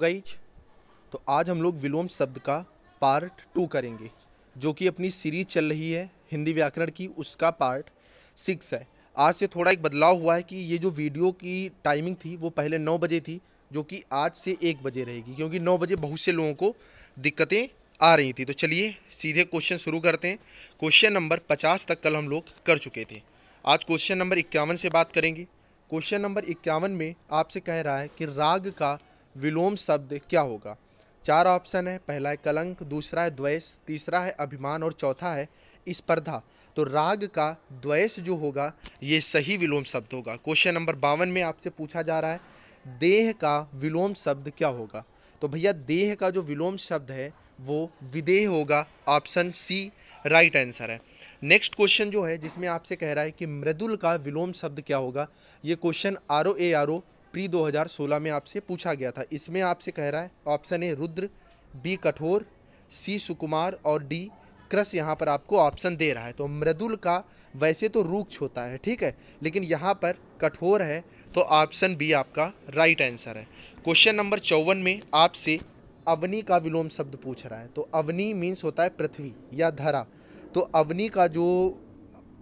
Guys, तो आज हम लोग विलोम शब्द का पार्ट 2 करेंगे, जो कि अपनी सीरीज चल रही है हिंदी व्याकरण की। उसका पार्ट 6 है। आज से थोड़ा एक बदलाव हुआ है कि ये जो वीडियो की टाइमिंग थी वो पहले 9 बजे थी, जो कि आज से 1 बजे रहेगी, क्योंकि 9 बजे बहुत से लोगों को दिक्कतें आ रही थी। तो चलिए सीधे क्वेश्चन शुरू करते हैं। क्वेश्चन नंबर 50 तक कल हम लोग कर चुके थे। आज क्वेश्चन नंबर 51 से बात करेंगे। क्वेश्चन नंबर 51 में आपसे कह रहा है कि राग का विलोम शब्द क्या होगा। 4 ऑप्शन है। पहला है कलंक, दूसरा है द्वेष, तीसरा है अभिमान और चौथा है स्पर्धा। तो राग का द्वेष जो होगा ये सही विलोम शब्द होगा। क्वेश्चन नंबर 52 में आपसे पूछा जा रहा है देह का विलोम शब्द क्या होगा। तो भैया देह का जो विलोम शब्द है वो विदेह होगा। ऑप्शन सी राइट आंसर है। नेक्स्ट क्वेश्चन जो है जिसमें आपसे कह रहा है कि मृदुल का विलोम शब्द क्या होगा। ये क्वेश्चन ROARO प्री 2016 में आपसे पूछा गया था। इसमें आपसे कह रहा है ऑप्शन ए रुद्र, बी कठोर, सी सुकुमार और डी क्रस। यहाँ पर आपको ऑप्शन दे रहा है। तो मृदुल का वैसे तो रुक्ष होता है, ठीक है, लेकिन यहाँ पर कठोर है, तो ऑप्शन बी आपका राइट आंसर है। क्वेश्चन नंबर 54 में आपसे अवनी का विलोम शब्द पूछ रहा है। तो अवनी मीन्स होता है पृथ्वी या धरा। तो अवनी का जो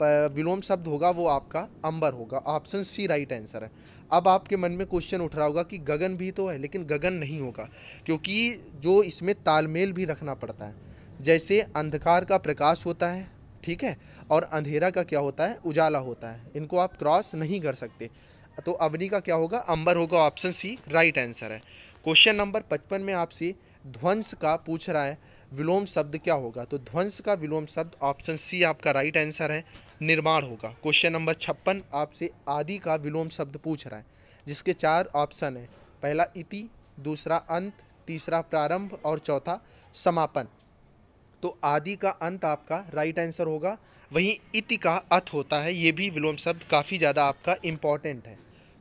विलोम शब्द होगा वो आपका अंबर होगा। ऑप्शन सी राइट आंसर है। अब आपके मन में क्वेश्चन उठ रहा होगा कि गगन भी तो है, लेकिन गगन नहीं होगा, क्योंकि जो इसमें तालमेल भी रखना पड़ता है। जैसे अंधकार का प्रकाश होता है, ठीक है, और अंधेरा का क्या होता है, उजाला होता है। इनको आप क्रॉस नहीं कर सकते। तो अवनी का क्या होगा, अंबर होगा। ऑप्शन सी राइट आंसर है। क्वेश्चन नंबर 55 में आपसे ध्वंस का पूछ रहा है विलोम शब्द क्या होगा। तो ध्वंस का विलोम शब्द ऑप्शन सी आपका राइट आंसर है, निर्माण होगा। क्वेश्चन नंबर 56 आपसे आदि का विलोम शब्द पूछ रहा है, जिसके 4 ऑप्शन है। पहला इति, दूसरा अंत, तीसरा प्रारंभ और चौथा समापन। तो आदि का अंत आपका राइट आंसर होगा। वहीं इति का अथ होता है। ये भी विलोम शब्द काफ़ी ज़्यादा आपका इम्पॉर्टेंट है।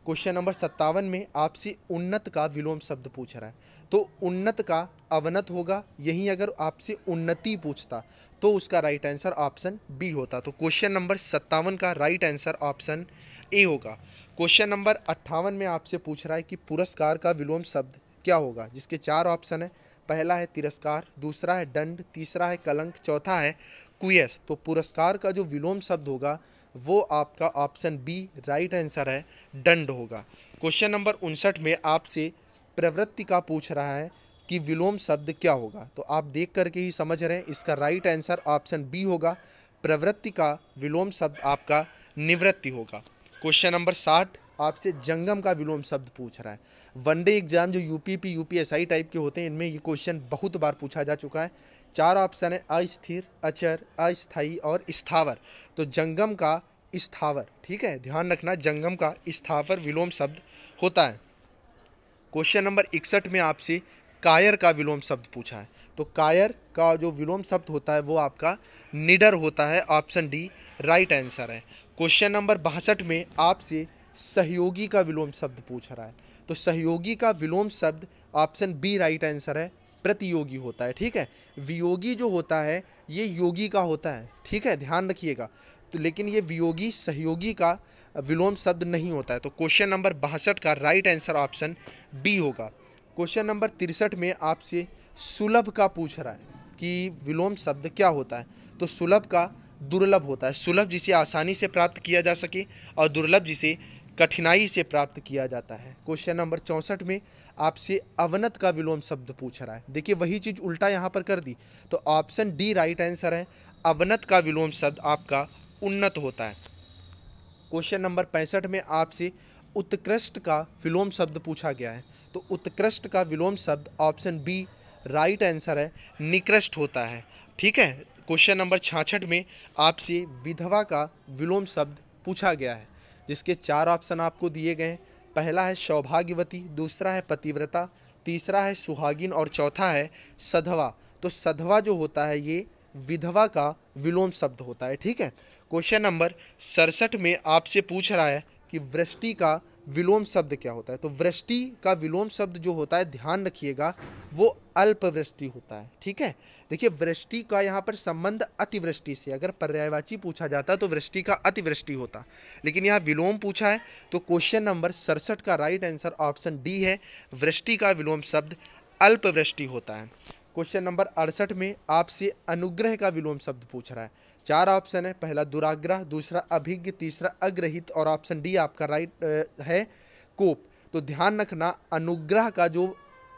क्वेश्चन नंबर 57 में आपसे उन्नत का विलोम शब्द पूछ रहा है। तो उन्नत का अवनत होगा। यहीं अगर आपसे उन्नति पूछता तो उसका राइट आंसर ऑप्शन बी होता। तो क्वेश्चन नंबर 57 का राइट आंसर ऑप्शन ए होगा। क्वेश्चन नंबर 58 में आपसे पूछ रहा है कि पुरस्कार का विलोम शब्द क्या होगा, जिसके 4 ऑप्शन है। पहला है तिरस्कार, दूसरा है दंड, तीसरा है कलंक, चौथा है कुयस। तो पुरस्कार का जो विलोम शब्द होगा वो आपका ऑप्शन बी राइट आंसर है, दंड होगा। क्वेश्चन नंबर 59 में आपसे प्रवृत्ति का पूछ रहा है कि विलोम शब्द क्या होगा। तो आप देख करके ही समझ रहे हैं, इसका राइट आंसर ऑप्शन बी होगा। प्रवृत्ति का विलोम शब्द आपका निवृत्ति होगा। क्वेश्चन नंबर 60 आपसे जंगम का विलोम शब्द पूछ रहा है। वनडे एग्जाम जो UPP UPSI टाइप के होते हैं, इनमें ये क्वेश्चन बहुत बार पूछा जा चुका है। 4 ऑप्शन है अस्थिर, अचर, अस्थाई और स्थावर। तो जंगम का स्थावर, ठीक है, ध्यान रखना, जंगम का स्थावर विलोम शब्द होता है। क्वेश्चन नंबर 61 में आपसे कायर का विलोम शब्द पूछा है। तो कायर का जो विलोम शब्द होता है वो आपका निडर होता है। ऑप्शन डी राइट आंसर है। क्वेश्चन नंबर 62 में आपसे सहयोगी का विलोम शब्द पूछ रहा है। तो सहयोगी का विलोम शब्द ऑप्शन बी राइट आंसर है, प्रतियोगी होता है, ठीक है। वियोगी जो होता है ये योगी का होता है, ठीक है, ध्यान रखिएगा। तो लेकिन ये वियोगी सहयोगी का विलोम शब्द नहीं होता है। तो क्वेश्चन नंबर 62 का राइट आंसर ऑप्शन बी होगा। क्वेश्चन नंबर 63 में आपसे सुलभ का पूछ रहा है कि विलोम शब्द क्या होता है। तो सुलभ का दुर्लभ होता है। सुलभ जिसे आसानी से प्राप्त किया जा सके और दुर्लभ जिसे कठिनाई से प्राप्त किया जाता है। क्वेश्चन नंबर 64 में आपसे अवनत का विलोम शब्द पूछ रहा है। देखिए वही चीज़ उल्टा यहाँ पर कर दी। तो ऑप्शन डी राइट आंसर है, अवनत का विलोम शब्द आपका उन्नत होता है। क्वेश्चन नंबर 65 में आपसे उत्कृष्ट का विलोम शब्द पूछा गया है। तो उत्कृष्ट का विलोम शब्द ऑप्शन बी राइट आंसर है, निकृष्ट होता है, ठीक है। क्वेश्चन नंबर 66 में आपसे विधवा का विलोम शब्द पूछा गया है, जिसके 4 ऑप्शन आपको दिए गए हैं। पहला है सौभाग्यवती, दूसरा है पतिव्रता, तीसरा है सुहागिन और चौथा है सधवा। तो सधवा जो होता है ये विधवा का विलोम शब्द होता है, ठीक है। क्वेश्चन नंबर 67 में आपसे पूछ रहा है कि वृष्टि का विलोम शब्द क्या होता है? तो वृष्टि का विलोम शब्द जो होता है, ध्यान रखिएगा, वो अल्पवृष्टि होता है। ठीक है, देखिए वृष्टि का यहाँ पर संबंध अतिवृष्टि से, अगर पर्यायवाची पूछा जाता तो वृष्टि का अतिवृष्टि होता, लेकिन यहाँ विलोम पूछा है तो क्वेश्चन नंबर 67 का राइट आंसर ऑप्शन डी है, वृष्टि का विलोम शब्द अल्पवृष्टि होता है। क्वेश्चन नंबर 68 में आपसे अनुग्रह का विलोम शब्द पूछ रहा है। 4 ऑप्शन है, पहला दुराग्रह, दूसरा अभिज्ञ, तीसरा अग्रहित और ऑप्शन डी आपका राइट है कोप। तो ध्यान रखना, अनुग्रह का जो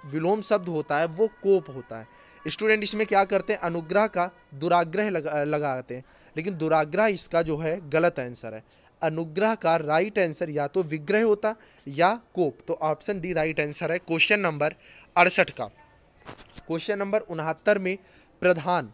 विलोम शब्द होता है वो कोप होता है। स्टूडेंट इसमें क्या करते हैं, अनुग्रह का दुराग्रह लगाते हैं, लेकिन दुराग्रह इसका जो है गलत आंसर है। अनुग्रह का राइट आंसर या तो विग्रह होता या कोप, तो ऑप्शन डी राइट आंसर है क्वेश्चन नंबर 68 का। क्वेश्चन नंबर 69 में प्रधान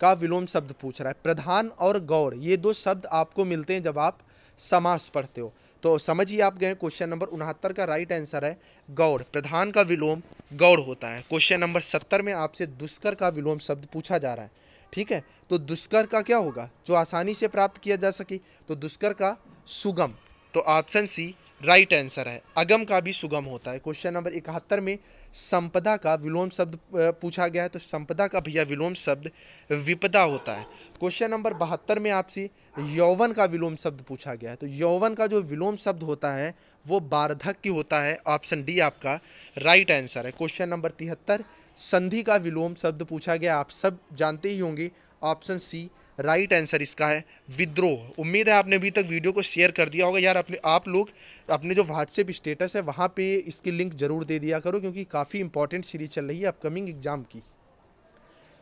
का विलोम शब्द पूछ रहा है। प्रधान और गौड़ ये दो शब्द आपको मिलते हैं जब आप समास पढ़ते हो, तो समझिए आप गए। क्वेश्चन नंबर 69 का राइट आंसर है गौड़, प्रधान का विलोम गौड़ होता है। क्वेश्चन नंबर 70 में आपसे दुष्कर का विलोम शब्द पूछा जा रहा है। ठीक है, तो दुष्कर का क्या होगा, जो आसानी से प्राप्त किया जा सके, तो दुष्कर का सुगम, तो ऑप्शन सी राइट आंसर है। अगम का भी सुगम होता है। क्वेश्चन नंबर 71 में संपदा का विलोम शब्द पूछा गया है, तो संपदा का भैया विलोम शब्द विपदा होता है। क्वेश्चन नंबर 72 में आपसे यौवन का विलोम शब्द पूछा गया है, तो यौवन का जो विलोम शब्द होता है वो वार्धक्य होता है, ऑप्शन डी आपका राइट आंसर है। क्वेश्चन नंबर 73 संधि का विलोम शब्द पूछा गया, आप सब जानते ही होंगे, ऑप्शन सी राइट आंसर इसका है विद्रोह। उम्मीद है आपने अभी तक वीडियो को शेयर कर दिया होगा यार। आप लोग अपने जो व्हाट्सएप स्टेटस है वहाँ पे इसकी लिंक जरूर दे दिया करो, क्योंकि काफ़ी इंपॉर्टेंट सीरीज चल रही है अपकमिंग एग्जाम की।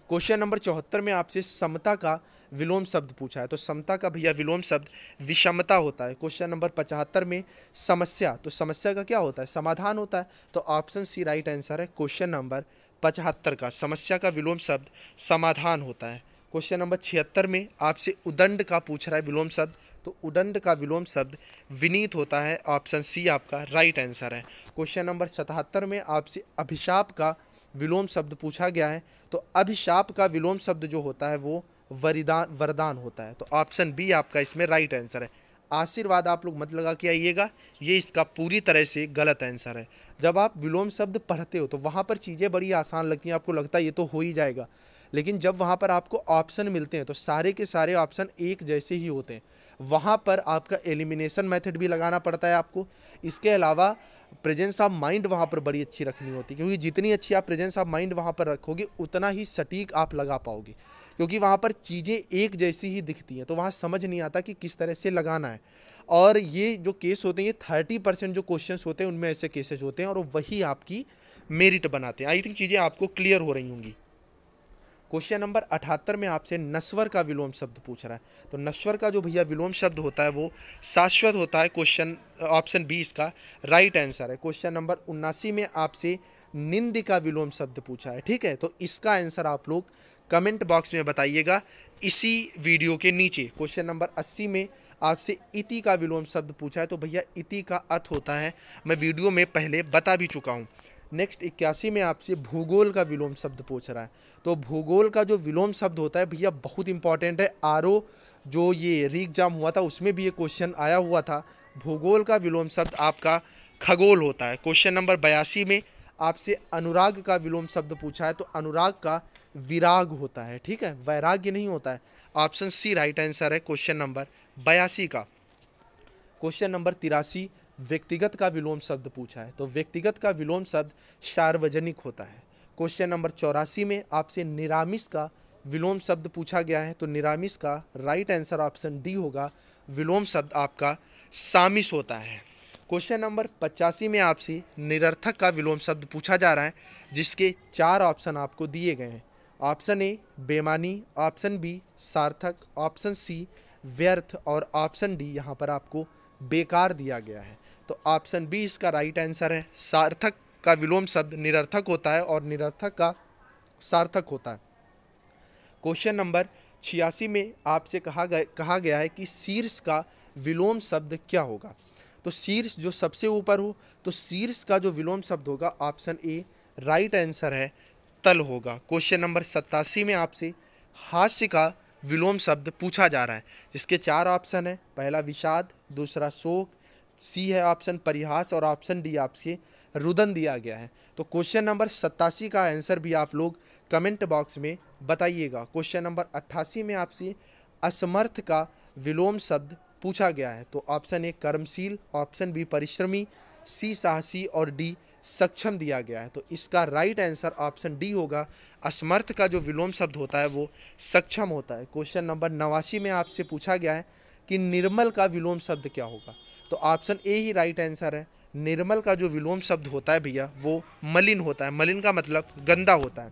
क्वेश्चन नंबर 74 में आपसे समता का विलोम शब्द पूछा है, तो समता का भैया विलोम शब्द विषमता होता है। क्वेश्चन नंबर 75 में समस्या, तो समस्या का क्या होता है, समाधान होता है, तो ऑप्शन सी राइट आंसर है क्वेश्चन नंबर 75 का, समस्या का विलोम शब्द समाधान होता है। क्वेश्चन नंबर 76 में आपसे उदंड का पूछ रहा है विलोम शब्द, तो उदंड का विलोम शब्द विनीत होता है, ऑप्शन सी आपका राइट आंसर है। क्वेश्चन नंबर 77 में आपसे अभिशाप का विलोम शब्द पूछा गया है, तो अभिशाप का विलोम शब्द जो होता है वो वरदान होता है, तो ऑप्शन बी आपका इसमें राइट आंसर है। आशीर्वाद आप लोग मत लगा के आइएगा, ये इसका पूरी तरह से गलत आंसर है। जब आप विलोम शब्द पढ़ते हो तो वहाँ पर चीज़ें बड़ी आसान लगती हैं, आपको लगता है ये तो हो ही जाएगा, लेकिन जब वहाँ पर आपको ऑप्शन मिलते हैं तो सारे के सारे ऑप्शन एक जैसे ही होते हैं। वहाँ पर आपका एलिमिनेशन मेथड भी लगाना पड़ता है आपको। इसके अलावा प्रेजेंस ऑफ माइंड वहाँ पर बड़ी अच्छी रखनी होती है, क्योंकि जितनी अच्छी आप प्रेजेंस ऑफ माइंड वहाँ पर रखोगे उतना ही सटीक आप लगा पाओगे, क्योंकि वहाँ पर चीज़ें एक जैसी ही दिखती हैं, तो वहाँ समझ नहीं आता कि किस तरह से लगाना है। और ये जो केस होते हैं, ये 30% जो क्वेश्चन होते हैं उनमें ऐसे केसेस होते हैं, और वही आपकी मेरिट बनाते हैं। आई थिंक चीज़ें आपको क्लियर हो रही होंगी। क्वेश्चन नंबर 78 में आपसे नश्वर का विलोम शब्द पूछ रहा है, तो नश्वर का जो भैया विलोम शब्द होता है वो शाश्वत होता है। क्वेश्चन ऑप्शन बी इसका राइट आंसर है। क्वेश्चन नंबर 79 में आपसे निंद का विलोम शब्द पूछा है। ठीक है, तो इसका आंसर आप लोग कमेंट बॉक्स में बताइएगा इसी वीडियो के नीचे। क्वेश्चन नंबर 80 में आपसे इति का विलोम शब्द पूछा है, तो भैया इति का अर्थ होता है, मैं वीडियो में पहले बता भी चुका हूँ। नेक्स्ट 81 में आपसे भूगोल का विलोम शब्द पूछ रहा है, तो भूगोल का जो विलोम शब्द होता है भैया बहुत इंपॉर्टेंट है। आरओ जो ये री एग्जाम हुआ था उसमें भी ये क्वेश्चन आया हुआ था। भूगोल का विलोम शब्द आपका खगोल होता है। क्वेश्चन नंबर 82 में आपसे अनुराग का विलोम शब्द पूछा है, तो अनुराग का विराग होता है। ठीक है, वैराग्य नहीं होता है, ऑप्शन सी राइट आंसर है क्वेश्चन नंबर 82 का। क्वेश्चन नंबर 83 व्यक्तिगत का विलोम शब्द पूछा है, तो व्यक्तिगत का विलोम शब्द सार्वजनिक होता है। क्वेश्चन नंबर 84 में आपसे निरामिष का विलोम शब्द पूछा गया है, तो निरामिष का राइट आंसर ऑप्शन डी होगा, विलोम शब्द आपका सामिष होता है। क्वेश्चन नंबर 85 में आपसे निरर्थक का विलोम शब्द पूछा जा रहा है, जिसके 4 ऑप्शन आपको दिए गए हैं। ऑप्शन ए बेमानी, ऑप्शन बी सार्थक, ऑप्शन सी व्यर्थ और ऑप्शन डी यहाँ पर आपको बेकार दिया गया है, तो ऑप्शन बी इसका राइट आंसर है। सार्थक का विलोम शब्द निरर्थक होता है और निरर्थक का सार्थक होता है। क्वेश्चन नंबर 86 में आपसे कहा गया है कि शीर्ष का विलोम शब्द क्या होगा, तो शीर्ष जो सबसे ऊपर हो, तो शीर्ष का जो विलोम शब्द होगा ऑप्शन ए राइट आंसर है तल होगा। क्वेश्चन नंबर 87 में आपसे हास्य का विलोम शब्द पूछा जा रहा है, जिसके 4 ऑप्शन है, पहला विषाद, दूसरा शोक, सी है ऑप्शन परिहास और ऑप्शन डी आपसे रुदन दिया गया है। तो क्वेश्चन नंबर 87 का आंसर भी आप लोग कमेंट बॉक्स में बताइएगा। क्वेश्चन नंबर 88 में आपसे असमर्थ का विलोम शब्द पूछा गया है। तो ऑप्शन ए कर्मशील, ऑप्शन बी परिश्रमी, सी साहसी और डी सक्षम दिया गया है। तो इसका राइट आंसर ऑप्शन डी होगा। असमर्थ का जो विलोम शब्द होता है वो सक्षम होता है। क्वेश्चन नंबर 89 में आपसे पूछा गया है कि निर्मल का विलोम शब्द क्या होगा। तो option A he right answer है। निर्मल का जो विलोम शब्द होता है भैया वो मलिन होता है। मलिन का मतलब गंदा होता है।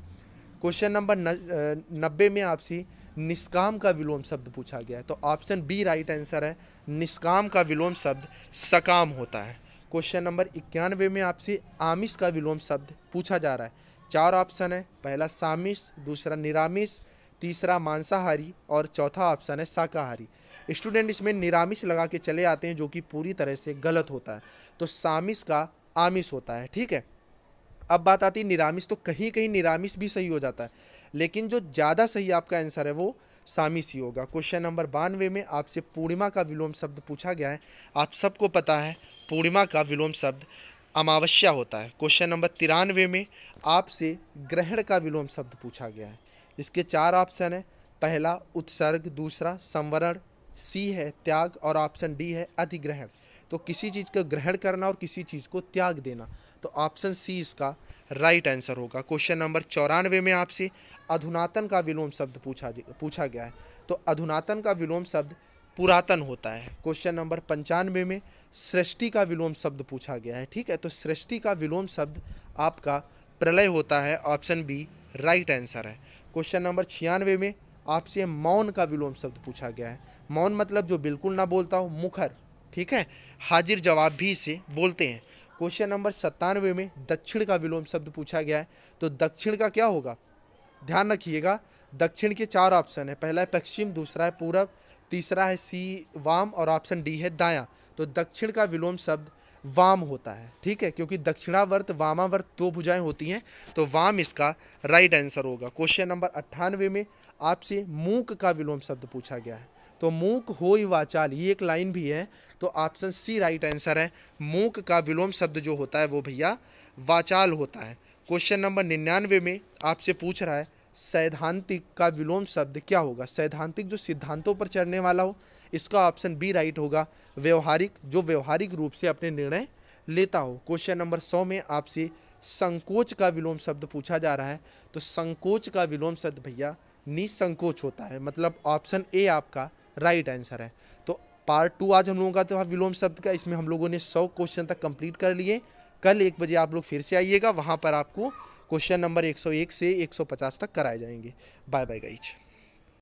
क्वेश्चन नंबर 90 में आपसे निष्काम का विलोम शब्द पूछा गया है। तो ऑप्शन बी राइट आंसर है। निष्काम का विलोम शब्द सकाम होता है। क्वेश्चन नंबर 91 में आपसे आमिष का विलोम शब्द पूछा जा रहा है। 4 ऑप्शन है, पहला सामिष, दूसरा निरामिष, तीसरा मांसाहारी और चौथा ऑप्शन है शाकाहारी। स्टूडेंट इसमें निरामिष लगा के चले आते हैं जो कि पूरी तरह से गलत होता है। तो सामिष का आमिष होता है, ठीक है। अब बात आती है निरामिष। तो कहीं कहीं निरामिष भी सही हो जाता है, लेकिन जो ज़्यादा सही आपका आंसर है वो सामिष ही होगा। क्वेश्चन नंबर 92 में आपसे पूर्णिमा का विलोम शब्द पूछा गया है। आप सबको पता है पूर्णिमा का विलोम शब्द अमावस्या होता है। क्वेश्चन नंबर 93 में आपसे ग्रहण का विलोम शब्द पूछा गया है। इसके 4 ऑप्शन है, पहला उत्सर्ग, दूसरा संवरण, सी है त्याग और ऑप्शन डी है अधिग्रहण। तो किसी चीज़ का ग्रहण करना और किसी चीज़ को त्याग देना। तो ऑप्शन सी इसका राइट आंसर होगा। क्वेश्चन नंबर 94 में आपसे अधुनातन का विलोम शब्द पूछा गया है। तो अधुनातन का विलोम शब्द पुरातन होता है। क्वेश्चन नंबर 95 में सृष्टि का विलोम शब्द पूछा गया है, ठीक है। तो सृष्टि का विलोम शब्द आपका प्रलय होता है। ऑप्शन बी राइट आंसर है। क्वेश्चन नंबर 96 में आपसे मौन का विलोम शब्द पूछा गया है। मौन मतलब जो बिल्कुल ना बोलता हो, मुखर, ठीक है। हाजिर जवाब भी इसे बोलते हैं। क्वेश्चन नंबर 97 में दक्षिण का विलोम शब्द पूछा गया है। तो दक्षिण का क्या होगा, ध्यान रखिएगा। दक्षिण के 4 ऑप्शन है, पहला है पश्चिम, दूसरा है पूरब, तीसरा है सी वाम और ऑप्शन डी है दायां। तो दक्षिण का विलोम शब्द वाम होता है, ठीक है, क्योंकि दक्षिणावर्त वामावर्त 2 भुजाएं होती हैं। तो वाम इसका राइट आंसर होगा। क्वेश्चन नंबर 98 में आपसे मूक का विलोम शब्द पूछा गया है। तो मूक होय वाचाल, ये एक लाइन भी है। तो ऑप्शन सी राइट आंसर है। मूक का विलोम शब्द जो होता है वो भैया वाचाल होता है। क्वेश्चन नंबर 99 में आपसे पूछ रहा है सैद्धांतिक का विलोम शब्द क्या होगा। सैद्धांतिक जो सिद्धांतों पर चढ़ने वाला हो, इसका ऑप्शन बी राइट होगा। व्यवहारिक, जो व्यवहारिक रूप से अपने निर्णय लेता हो। क्वेश्चन नंबर 100 में आपसे संकोच का विलोम शब्द पूछा जा रहा है। तो संकोच का विलोम शब्द भैया निसंकोच होता है, मतलब ऑप्शन ए आपका राइट आंसर है। तो पार्ट 2 आज हम लोगों का तो विलोम शब्द का, इसमें हम लोगों ने 100 क्वेश्चन तक कंप्लीट कर लिए। कल 1 बजे आप लोग फिर से आइएगा, वहाँ पर आपको क्वेश्चन नंबर 101 से 150 तक कराए जाएंगे। Bye bye guys.